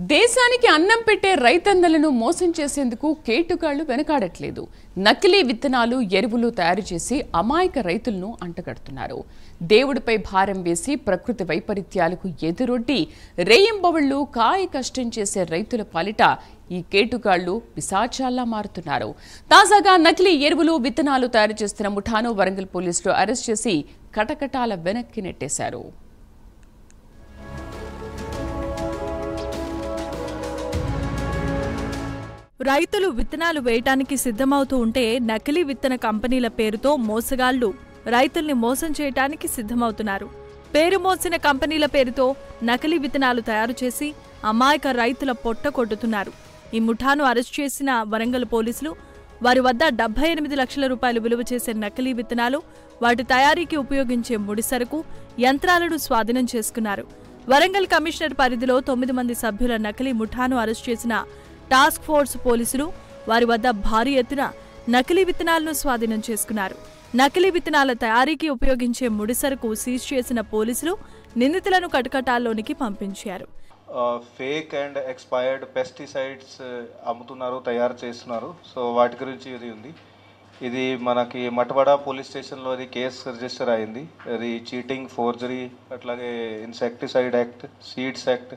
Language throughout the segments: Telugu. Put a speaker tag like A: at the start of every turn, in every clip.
A: దేశానికి అన్నం పెట్టే రైతన్నలను మోసం చేసేందుకు కేటుగాళ్లు వెనకాడట్లేదు. నకిలీ విత్తనాలు, ఎరువులు తయారు చేసి అమాయక రైతులను అంటగడుతున్నారు. దేవుడిపై భారం వేసి ప్రకృతి వైపరీత్యాలకు ఎదురొడ్డి రేయింబవళ్లు కాయ కష్టం చేసే రైతుల పాలిట ఈ కేటుగాళ్లు పిశాచాల్లా మారుతున్నారు. తాజాగా నకిలీ ఎరువులు, విత్తనాలు తయారు చేస్తున్న ముఠాను వరంగల్ పోలీసులు అరెస్ట్ చేసి కటకటాల వెనక్కి నెట్టేశారు.
B: రైతులు విత్తనాలు వేయటానికి సిద్ధమవుతూ ఉంటే నకిలీ విత్తన కంపెనీల పేరుతో మోసగాళ్లు రైతుల్ని మోసం చేయటానికి సిద్ధమవుతున్నారు. పేరు మోసిన కంపెనీల పేరుతో నకిలీ విత్తనాలు తయారు చేసి అమాయక రైతుల పొట్ట కొట్టుతున్నారు. ఈ ముఠాను అరెస్ట్ చేసిన వరంగల్ పోలీసులు వారి వద్ద 78 లక్షల రూపాయలు విలువ చేసే నకిలీ విత్తనాలు, వాటి తయారీకి ఉపయోగించే ముడిసరుకు, యంత్రాలను స్వాధీనం చేసుకున్నారు. వరంగల్ కమిషనర్ పరిధిలో 9 మంది సభ్యుల నకిలీ ముఠాను అరెస్ట్ చేసిన టాస్క్ ఫోర్స్ పోలీసులు వారి వద్ద భారీ ఎత్తున నకిలీ విత్తనాలను స్వాధీనం చేసుకున్నారు. నకిలీ విత్తనాల తయారీకి ఉపయోగించే ముడిసరుకు సీజ్ చేసిన పోలీసులు నిందితులను కటకటాల్లోనికి పంపించారు.
C: ఫేక్ అండ్ ఎక్స్పైర్డ్ పెస్టిసైడ్స్ అమ్ముతున్నారు, తయారు చేస్తున్నారు. సో వాటి గురించి ఇది ఉంది. ఇది మనకి మటవాడ పోలీస్ స్టేషన్లో ఇది కేసు రిజిస్టర్ అయింది. అది చీటింగ్, ఫోర్జరీ, అట్లాగే ఇన్సెక్టిసైడ్ యాక్ట్, సీడ్స్ యాక్ట్,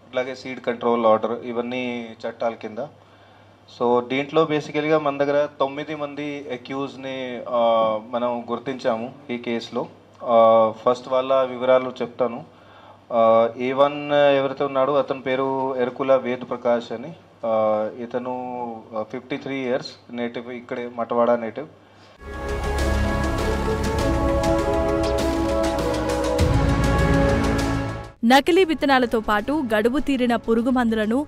C: అట్లాగే సీడ్ కంట్రోల్ ఆర్డర్, ఇవన్నీ చట్టాల కింద. సో దీంట్లో బేసికల్గా మన దగ్గర 9 మంది అక్యూజ్ని మనం గుర్తించాము ఈ కేసులో. ఫస్ట్ వాళ్ళ వివరాలు చెప్తాను. A1 ఎవరైతే ఉన్నాడో అతని పేరు ఎరుకుల వేద్ ప్రకాష్ అని. ఇతను 53 years, నేటివ్, ఇక్కడే మటవాడ నేటివ్.
B: నకిలీ విత్తనాలతో పాటు గడువు తీరిన పురుగు మందులను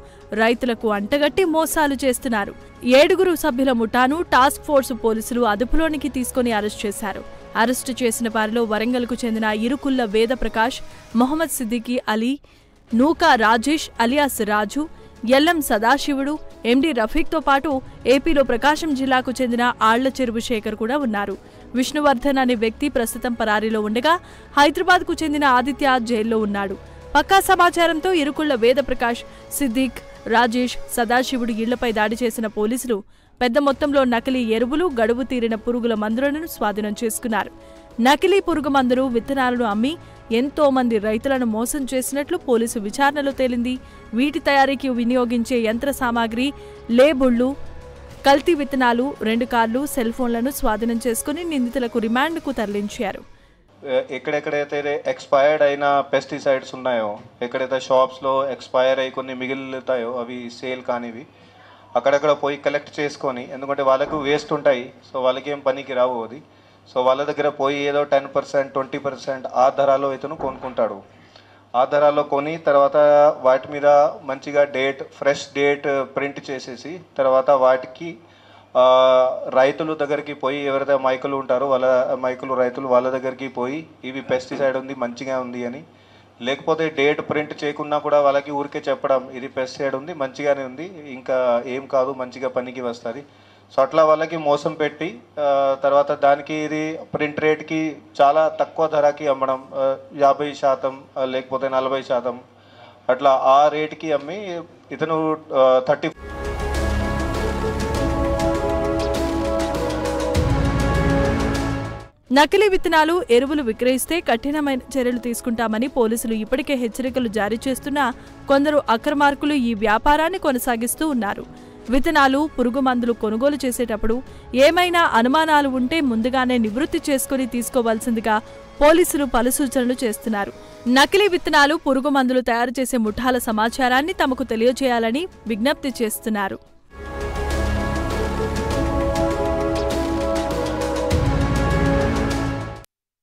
B: రైతులకు అంటగట్టి మోసాలు చేస్తున్నారు. 7 సభ్యుల ముఠాను టాస్క్ ఫోర్స్ పోలీసులు అదుపులోనికి తీసుకుని అరెస్ట్ చేశారు. అరెస్టు చేసిన వారిలో వరంగల్కు చెందిన ఇరుకుల్ల వేద ప్రకాష్, మొహమ్మద్ సిద్దికీ అలీ, నూకా రాజేష్ అలియాస్ రాజు, ఎల్ఎం సదాశివుడు, ఎండి రఫీక్తో పాటు ఏపీలో ప్రకాశం జిల్లాకు చెందిన ఆళ్ల చెరువు శేఖర్ కూడా ఉన్నారు. విష్ణువర్ధన్ అనే వ్యక్తి ప్రస్తుతం పరారీలో ఉండగా హైదరాబాద్కు చెందిన ఆదిత్య జైల్లో ఉన్నాడు. పక్కా సమాచారంతో ఇరుకుళ్ల వేద ప్రకాష్, సిద్దిక్, రాజేష్, సదాశివుడు ఇళ్లపై దాడి చేసిన పోలీసులు పెద్ద మొత్తంలో నకిలీ ఎరువులు, గడువు తీరిన పురుగుల మందులను స్వాధీనం చేసుకున్నారు. నకిలీ పురుగు మందులు, విత్తనాలను అమ్మి ఎంతో మంది రైతులను మోసం చేసినట్లు పోలీసు విచారణలో తేలింది. వీటి తయారీకి వినియోగించే యంత్ర సామాగ్రి, లేబుళ్లు, కల్తీ విత్తనాలు, 2 కార్లు, సెల్ ఫోన్లను స్వాధీనం చేసుకుని నిందితులకు రిమాండ్కు తరలించారు.
C: ఎక్కడెక్కడైతే ఎక్స్పైర్డ్ అయిన పెస్టిసైడ్స్ ఉన్నాయో, ఎక్కడైతే షాప్స్లో ఎక్స్పైర్ అయ్యి కొన్ని మిగిలితాయో, అవి సేల్ కానివి అక్కడక్కడ పోయి కలెక్ట్ చేసుకొని, ఎందుకంటే వాళ్ళకు వేస్ట్ ఉంటాయి, సో వాళ్ళకి ఏం పనికి రావు అది. సో వాళ్ళ దగ్గర పోయి ఏదో 10%, 20% ఆ ధరలో ఇతను కొనుక్కుంటాడు. ఆ ధరలో కొని తర్వాత వాటి మీద మంచిగా ఫ్రెష్ డేట్ ప్రింట్ చేసేసి తర్వాత వాటికి రైతుల దగ్గరికి పోయి, ఎవరైతే మైకులు ఉంటారో రైతులు వాళ్ళ దగ్గరికి పోయి ఇవి పెస్టిసైడ్ ఉంది, మంచిగా ఉంది అని, లేకపోతే డేట్ ప్రింట్ చేయకున్నా కూడా వాళ్ళకి ఊరికే చెప్పడం ఇది పెస్టిసైడ్ ఉంది, మంచిగానే ఉంది, ఇంకా ఏం కాదు, మంచిగా పనికి వస్తుంది. సో అట్లా వాళ్ళకి మోసం పెట్టి తర్వాత దానికి ఇది ప్రింట్ రేట్కి చాలా తక్కువ ధరకి అమ్మడం, 50% లేకపోతే 40% అట్లా ఆ రేట్కి అమ్మి ఇతను 30.
B: నకిలీ విత్తనాలు, ఎరువులు విక్రయిస్తే కఠినమైన చర్యలు తీసుకుంటామని పోలీసులు ఇప్పటికే హెచ్చరికలు జారీ చేస్తున్నా కొందరు అక్రమార్కులు ఈ వ్యాపారాన్ని కొనసాగిస్తూ ఉన్నారు. విత్తనాలు, పురుగు మందులు కొనుగోలు చేసేటప్పుడు ఏమైనా అనుమానాలు ఉంటే ముందుగానే నివృత్తి చేసుకుని తీసుకోవాల్సిందిగా పోలీసులు పలు సూచనలు చేస్తున్నారు. నకిలీ విత్తనాలు, పురుగు మందులు తయారు చేసే ముఠాల సమాచారాన్ని తమకు తెలియజేయాలని విజ్ఞప్తి చేస్తున్నారు.